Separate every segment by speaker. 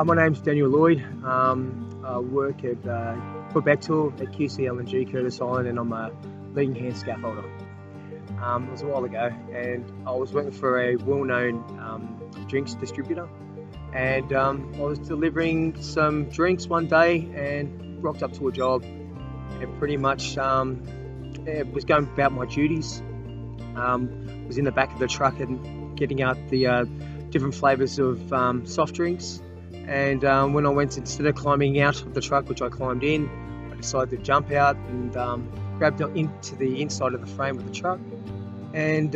Speaker 1: My name's Daniel Lloyd. I work for Bechtel at QC LNG Curtis Island, and I'm a leading hand scaffolder. It was a while ago, and I was working for a well-known drinks distributor, and I was delivering some drinks one day and rocked up to a job and pretty much was going about my duties. Was in the back of the truck and getting out the different flavours of soft drinks. And when I went, instead of climbing out of the truck, which I climbed in, I decided to jump out and grabbed into the inside of the frame of the truck. And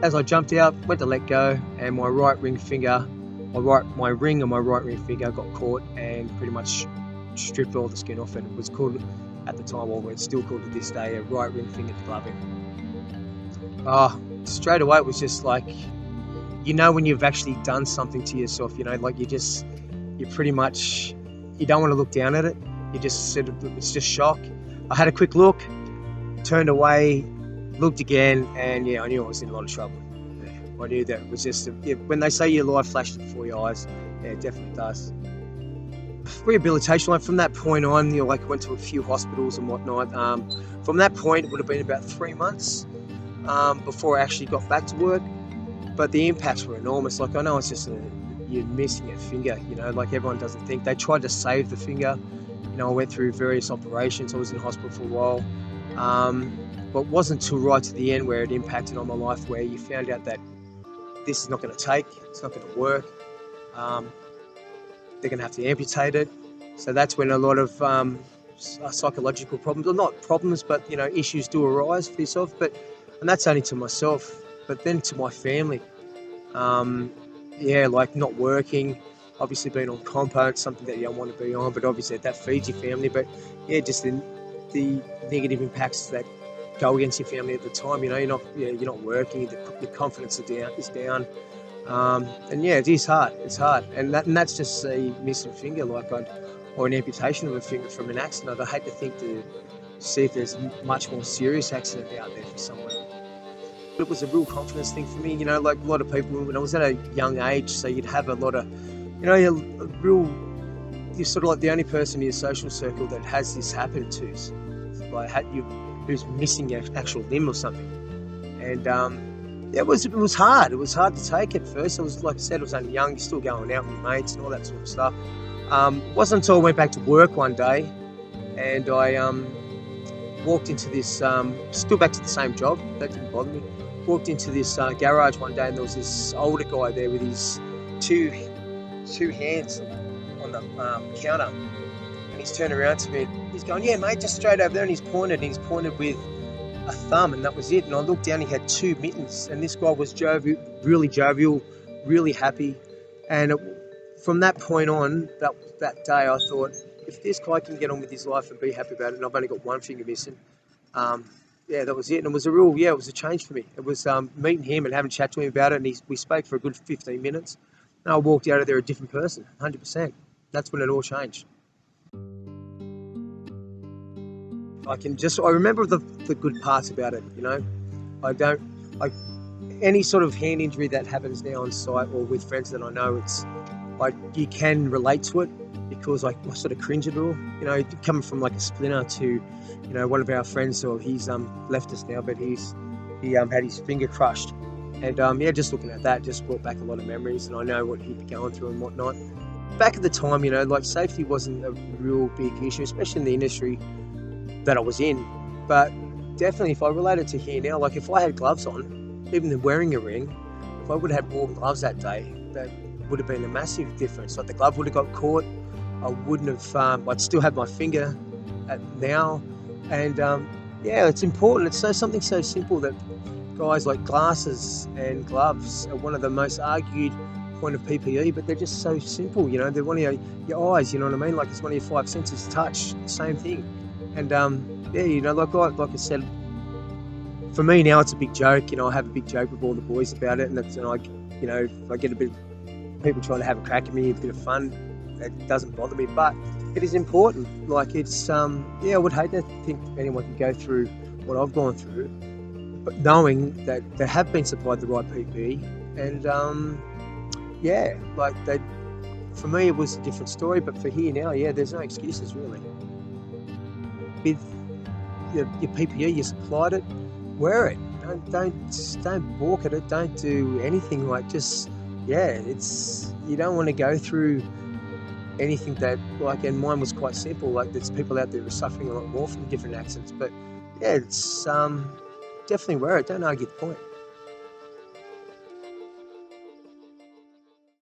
Speaker 1: as I jumped out, went to let go, and my ring on my right ring finger got caught and pretty much stripped all the skin off. And it was called, at the time, or it's still called to this day, a right ring finger gloving. Straight away it was just like, when you've actually done something to yourself, like you pretty much, you don't want to look down at it. You just said, it's just shock. I had a quick look, turned away, looked again, and I knew I was in a lot of trouble. I knew that it was just, when they say your life flashed before your eyes, it definitely does. Rehabilitation, like from that point on, went to a few hospitals and whatnot. From that point, it would have been about 3 months before I actually got back to work. But the impacts were enormous. Like, I know it's just you're missing a finger, like everyone doesn't think. They tried to save the finger. I went through various operations. I was in hospital for a while. But it wasn't till right to the end where it impacted on my life, where you found out that this is not going to take, it's not going to work. They're going to have to amputate it. So that's when a lot of psychological problems, or not problems, but issues do arise for yourself. And that's only to myself. But then to my family, like not working, obviously being on compound, something that you don't want to be on, but obviously that feeds your family. But just the negative impacts that go against your family at the time. You're not working, your confidence is down, and it is hard. It's hard, and that's just a missing finger, or an amputation of a finger from an accident. I hate to think to see if there's much more serious accident out there for someone. It was a real confidence thing for me, like a lot of people when I was at a young age, so you'd have a lot of, you're sort of like the only person in your social circle that has this happen to, who's missing an actual limb or something. And it was hard. It was hard to take at first. I was, like I said, I was only young, still going out with mates and all that sort of stuff. It wasn't until I went back to work one day and I walked into this, still back to the same job, that didn't bother me. Walked into this garage one day, and there was this older guy there with his two hands on the counter, and he's turned around to me and he's going, "Yeah, mate, just straight over there," and he's pointed with a thumb, and that was it. And I looked down, he had 2 mittens, and this guy was jovial, really happy. And from that point on, that day, I thought, if this guy can get on with his life and be happy about it, and I've only got one finger missing, that was it. And it was it was a change for me. It was meeting him and having a chat to him about it, and we spoke for a good 15 minutes, and I walked out of there a different person, 100%. That's when it all changed. I remember the good parts about it, any sort of hand injury that happens now on site or with friends that I know, it's like you can relate to it, because I sort of cringe at it all, coming from like a splinter to, one of our friends, or he's left us now, but he had his finger crushed, and just looking at that just brought back a lot of memories, and I know what he'd be going through and whatnot. Back at the time, safety wasn't a real big issue, especially in the industry that I was in, but definitely if I related to here now, like if I had gloves on, even wearing a ring, if I would have had more gloves that day, that would have been a massive difference. Like the glove would have got caught, I wouldn't have, I'd still have my finger now. And it's important. It's something so simple that guys, like glasses and gloves are one of the most argued point of PPE, but they're just so simple, they're one of your eyes, you know what I mean? Like it's one of your 5 senses, touch, same thing. And like I said, for me now it's a big joke, I have a big joke with all the boys about it, and that's, if I get a bit of people trying to have a crack at me, a bit of fun, it doesn't bother me, but it is important. Like it's, I would hate to think anyone could go through what I've gone through, but knowing that they have been supplied the right PPE, and for me, it was a different story, but for here now, yeah, there's no excuses really. With your PPE, you supplied it, wear it. Don't balk at it. Don't do anything like just, it's, you don't want to go through anything that, like, and mine was quite simple. Like, there's people out there who are suffering a lot more from different accidents, but yeah, it's definitely wear it. Don't argue the point.